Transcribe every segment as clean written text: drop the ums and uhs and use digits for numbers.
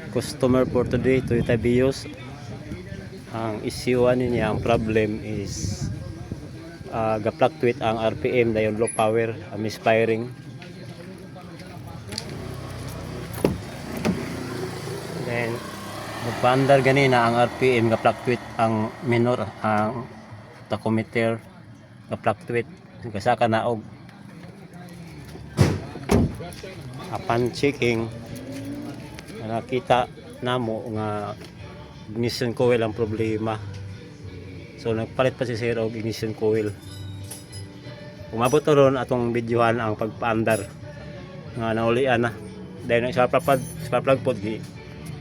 customer for today, Toyota Vios. Ang issue niya, ang problem is ga-fluctuate ang RPM dayon low power, misfiring. Then magpaandar ganina ang RPM ga-fluctuate, ang minor ang tachometer ga-fluctuate kasaka naog. Upon checking, nakita namo nga ignition coil ang problema. So nagpalit pa si sir og ignition coil. Umabot na ron atong videohan ang pagpaandar nga naulian na. Dahil sa spark plug pod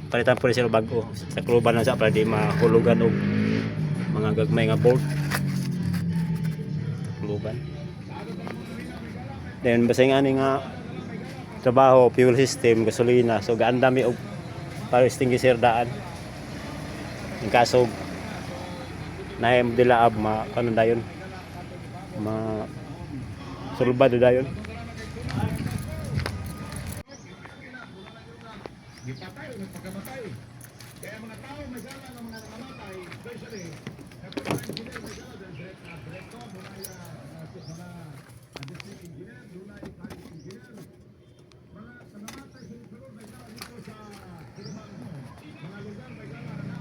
palitan po sir bago sa kluban na sa para di mahulugan og mga gagmay nga bolt. Kluban. Then basing ani nga trabaho, fuel system, gasolina, so gaandami og para extinguisher daan. In kaso na dilaab kanon dayon sulbad dayon. Gipatay o nagpagamatay. Kaya mga tao may gala ng mga namatay, especially engineer may gala ng direktor, district engineer, private engineer. Mga namatay sa Peru may gala dito sa Kirman, mga lugar may gala na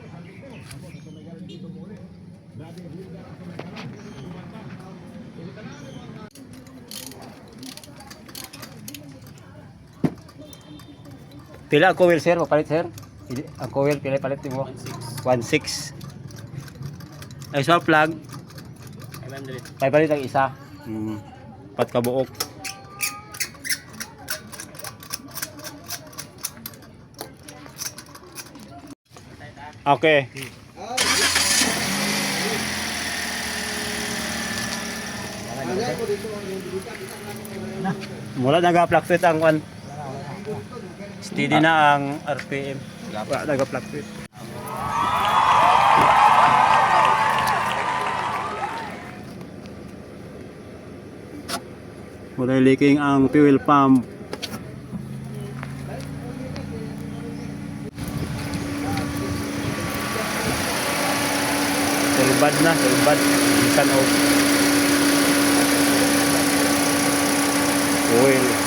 sabi ko, ito may gala dito mo ulit. Grabe yung lugar ako may gala, lumata. Ito na naman mga Pila ang coil sir, mapalit sir? Ang coil pila palit mo? 1.6. Ay spark plug 500. Palit ang isa. Pat kabuok. Okay. Mula naga-fluctuate ang one. Steady na ang RPM. Wala naga-fluctuate. Mula leaking ang fuel pump. Sulbad na, sulbad. Bisan off. Oil.